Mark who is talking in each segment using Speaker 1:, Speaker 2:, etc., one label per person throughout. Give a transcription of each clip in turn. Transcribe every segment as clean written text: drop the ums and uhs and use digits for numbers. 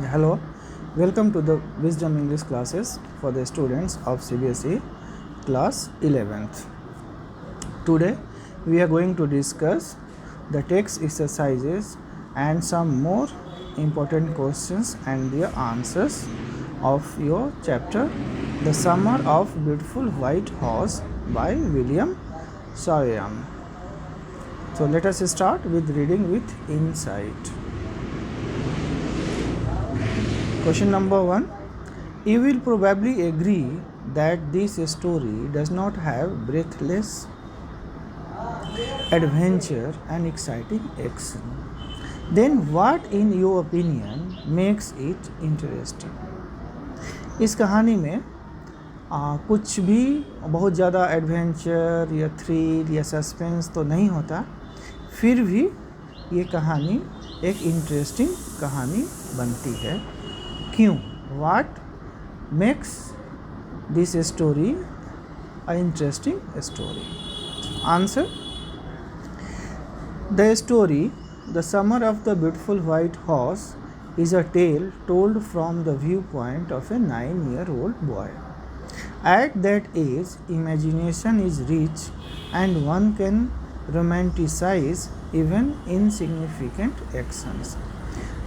Speaker 1: Hello, welcome to the Wisdom English classes for the students of CBSE class 11th. Today we are going to discuss the text exercises and some more important questions and their answers of your chapter The Summer of Beautiful White Horse by William Saroyan. So let us start with reading with insight. Question number 1. You will probably agree that this story does not have breathless adventure and exciting action. Then what in your opinion makes it interesting? इस कहानी में कुछ भी बहुत ज़्यादा adventure या thrill या suspense तो नहीं होता, फिर भी ये कहानी एक इंटरेस्टिंग कहानी बनती है. क्यों? What makes this story an interesting story? Answer. The story, The Summer of the Beautiful White Horse, is a tale told from the viewpoint of a 9-year-old boy. At that age, imagination is rich and one can romanticize even insignificant actions.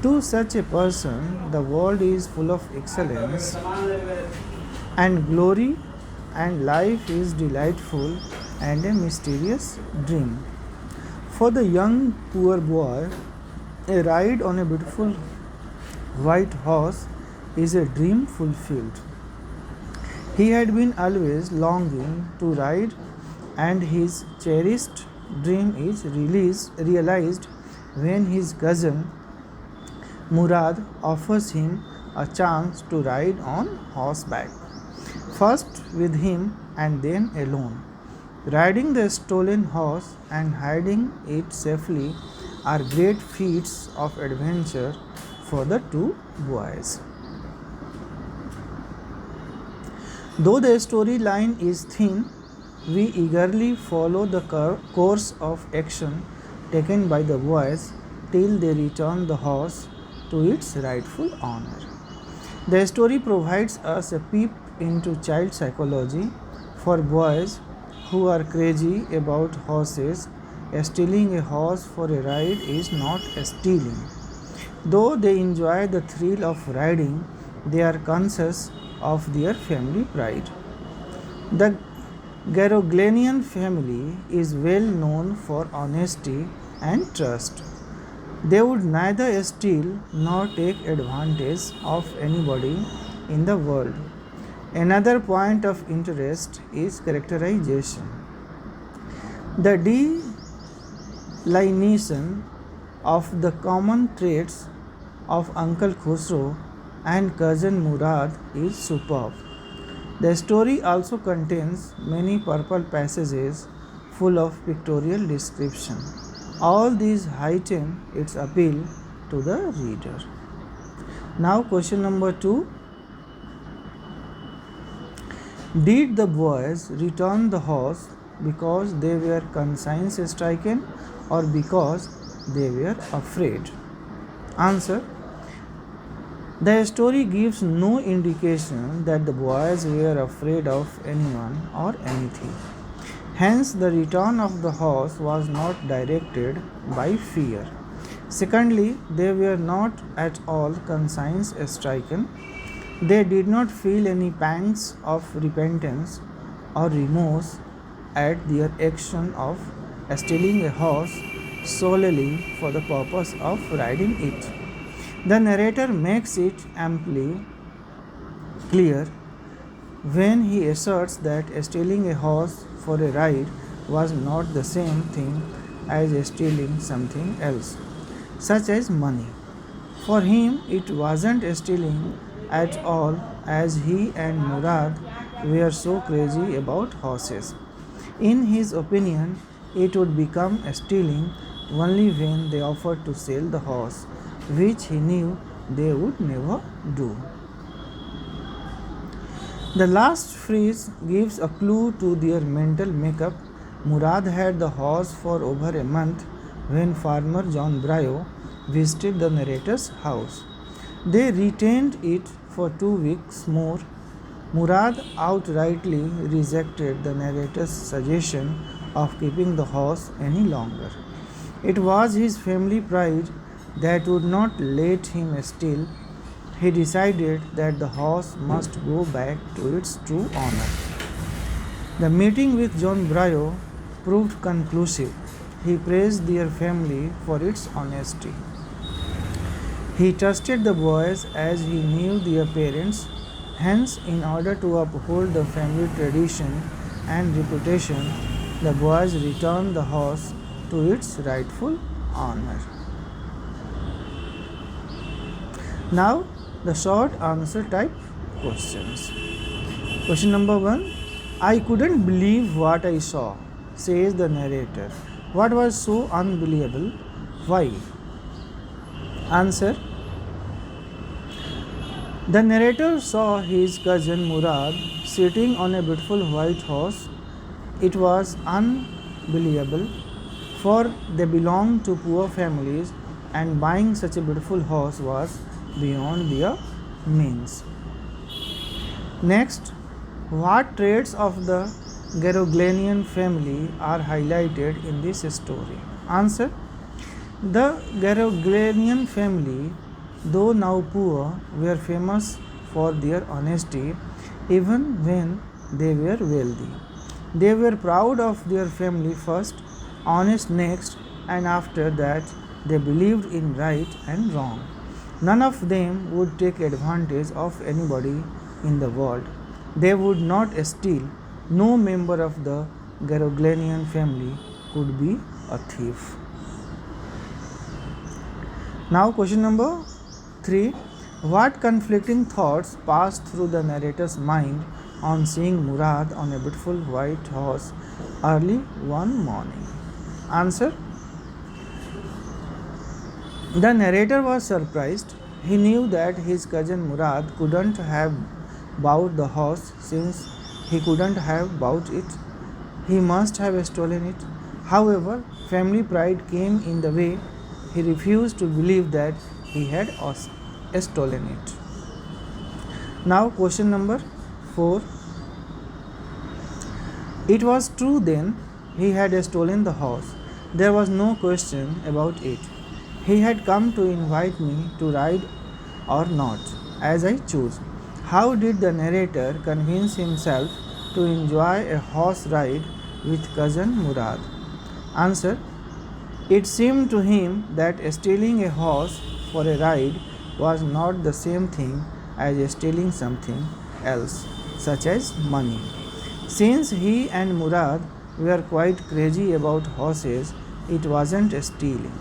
Speaker 1: To such a person, the world is full of excellence and glory, and life is delightful and a mysterious dream. For the young poor boy, a ride on a beautiful white horse is a dream fulfilled. He had been always longing to ride, and his cherished dream is realized when his cousin Murad offers him a chance to ride on horseback, first with him and then alone. Riding the stolen horse and hiding it safely are great feats of adventure for the two boys. Though the storyline is thin, we eagerly follow the course of action taken by the boys till they return the horse to its rightful owner. The story provides us a peep into child psychology. For boys who are crazy about horses, stealing a horse for a ride is not stealing. Though they enjoy the thrill of riding, they are conscious of their family pride. The Garoglanian family is well known for honesty and trust. They would neither steal nor take advantage of anybody in the world. Another point of interest is characterization. The delineation of the common traits of Uncle Khusro and cousin Murad is superb. The story also contains many purple passages full of pictorial description. All these heighten its appeal to the reader. Now question number 2. Did the boys return the horse because they were conscience stricken or because they were afraid? Answer. The story gives no indication that the boys were afraid of anyone or anything. Hence, the return of the horse was not directed by fear. Secondly, they were not at all conscience stricken. They did not feel any pangs of repentance or remorse at their action of stealing a horse solely for the purpose of riding it. The narrator makes it amply clear when he asserts that stealing a horse for a ride was not the same thing as stealing something else, such as money. For him, it wasn't stealing at all, as he and Murad were so crazy about horses. In his opinion, it would become stealing only when they offered to sell the horse, which he knew they would never do. The last phrase gives a clue to their mental makeup. Murad had the horse for over a month when farmer John Bryo visited the narrator's house. They retained it for 2 weeks more. Murad outrightly rejected the narrator's suggestion of keeping the horse any longer. It was his family pride that would not let him steal. He decided that the horse must go back to its true owner. The meeting with John Brio proved conclusive. He praised their family for its honesty. He trusted the boys as he knew their parents. Hence, in order to uphold the family tradition and reputation, the boys returned the horse to its rightful owner. Now, the short answer type questions. Question number 1. I couldn't believe what I saw, says the narrator. What was so unbelievable? Why? Answer. The narrator saw his cousin Murad sitting on a beautiful white horse. It was unbelievable, for they belonged to poor families and buying such a beautiful horse was beyond their means. Next, what traits of the Garoglanian family are highlighted in this story? Answer. The Garoglanian family, though now poor, were famous for their honesty even when they were wealthy. They were proud of their family first, honest next, and after that they believed in right and wrong. None of them would take advantage of anybody in the world. They would not steal. No member of the Garoglanian family could be a thief. Now, question number 3. What conflicting thoughts passed through the narrator's mind on seeing Murad on a beautiful white horse early one morning? Answer. The narrator was surprised. He knew that his cousin Murad couldn't have bought the horse since he couldn't have bought it. He must have stolen it. However, family pride came in the way. He refused to believe that he had stolen it. Now, question number 4. It was true then, he had stolen the horse. There was no question about it. He had come to invite me to ride or not, as I choose. How did the narrator convince himself to enjoy a horse ride with cousin Murad? Answer. It seemed to him that stealing a horse for a ride was not the same thing as stealing something else, such as money. Since he and Murad were quite crazy about horses, it wasn't stealing.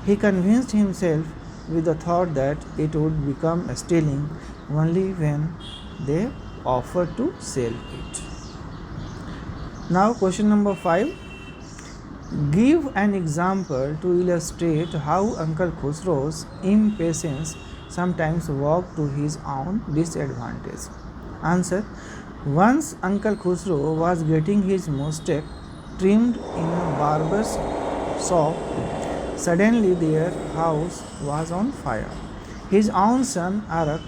Speaker 1: He convinced himself with the thought that it would become stealing only when they offered to sell it. Now, question number 5. Give an example to illustrate how Uncle Khusro's impatience sometimes worked to his own disadvantage. Answer. Once Uncle Khusro was getting his mustache trimmed in a barber's shop. Suddenly their house was on fire. His own son Arak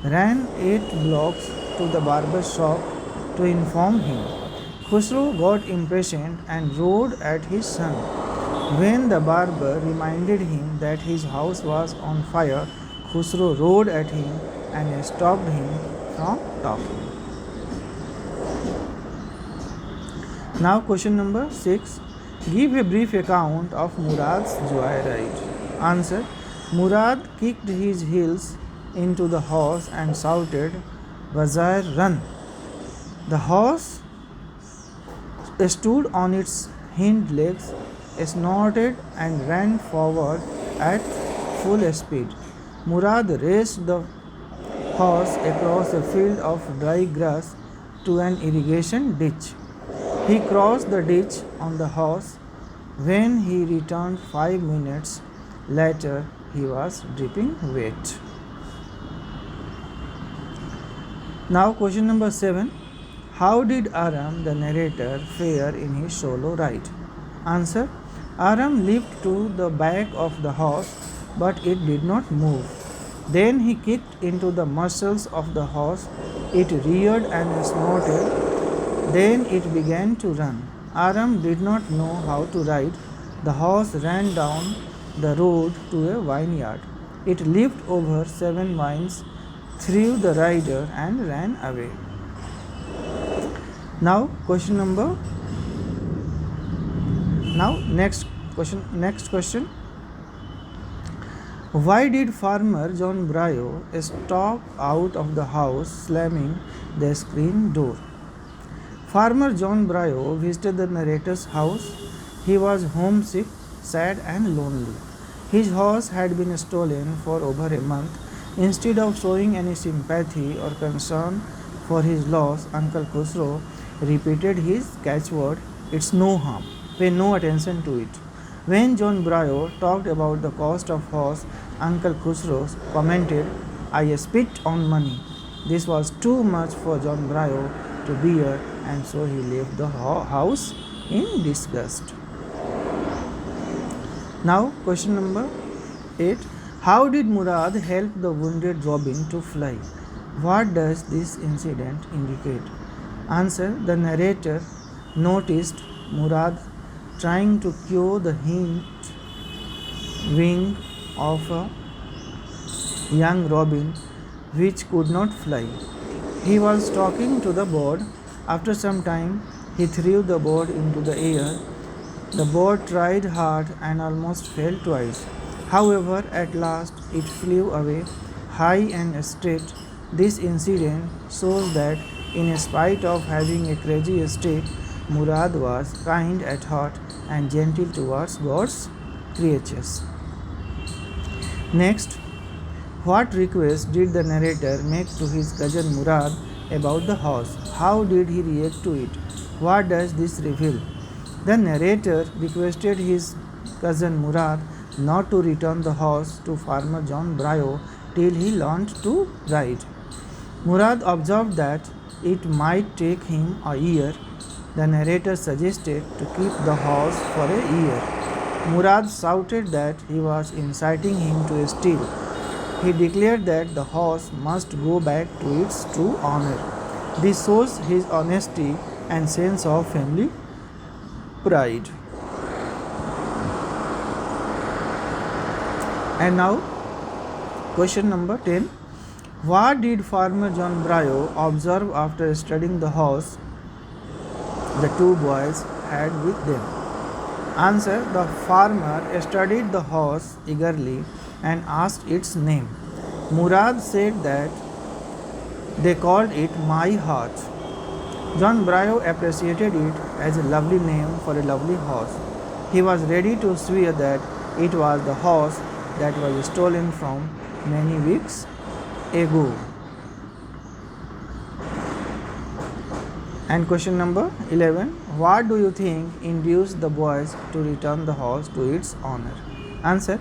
Speaker 1: ran 8 blocks to the barber's shop to inform him. Khusro got impatient and roared at his son. When the barber reminded him that his house was on fire, Khusro roared at him and stopped him from talking. Now, question number 6. Give a brief account of Murad's joyride. Answer. Murad kicked his heels into the horse and shouted, "Bazaar, run!" The horse stood on its hind legs, snorted, and ran forward at full speed. Murad raced the horse across a field of dry grass to an irrigation ditch. He crossed the ditch on the horse. When he returned 5 minutes later, he was dripping wet. Now, question number 7. How did Aram, the narrator, fare in his solo ride? Answer. Aram leaped to the back of the horse, but it did not move. Then he kicked into the muscles of the horse. It reared and snorted. Then it began to run. Aram did not know how to ride. The horse ran down the road to a vineyard. It leaped over 7 vines, threw the rider, and ran away. Now, question number. Now, next question. Why did farmer John Bryo stalk out of the house, slamming the screen door? Farmer John Bryo visited the narrator's house. He was homesick, sad, and lonely. His horse had been stolen for over a month. Instead of showing any sympathy or concern for his loss, Uncle Khusro repeated his catchword, "It's no harm. Pay no attention to it." When John Bryo talked about the cost of horse, Uncle Khusro commented, "I spit on money." This was too much for John Bryo to bear, and so he left the house in disgust. Now, question number 8. How did Murad help the wounded Robin to fly? What does this incident indicate? Answer. The narrator noticed Murad trying to cure the hind wing of a young robin which could not fly. He was talking to the bird. After some time, he threw the bird into the air. The bird tried hard and almost fell twice. However, at last it flew away high and straight. This incident shows that, in spite of having a crazy state, Murad was kind at heart and gentle towards God's creatures. Next, what request did the narrator make to his cousin Murad about the horse? How did he react to it? What does this reveal? The narrator requested his cousin Murad not to return the horse to Farmer John Bryo till he learned to ride. Murad observed that it might take him a year. The narrator suggested to keep the horse for a year. Murad shouted that he was inciting him to steal. He declared that the horse must go back to its true owner. This shows his honesty and sense of family pride. And now, question number 10. What did Farmer John Bryo observe after studying the horse the two boys had with them? Answer. The farmer studied the horse eagerly and asked its name. Murad said that they called it My Heart. John Bryo appreciated it as a lovely name for a lovely horse. He was ready to swear that it was the horse that was stolen from many weeks ago. And question number 11. What do you think induced the boys to return the horse to its owner? Answer.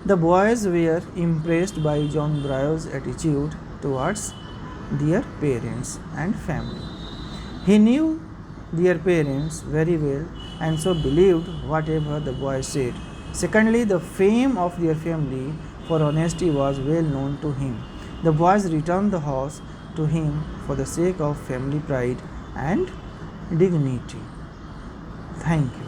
Speaker 1: The boys were impressed by John Bryo's attitude towards their parents and family. He knew their parents very well and so believed whatever the boys said. Secondly, the fame of their family for honesty was well known to him. The boys returned the horse to him for the sake of family pride and dignity. Thank you.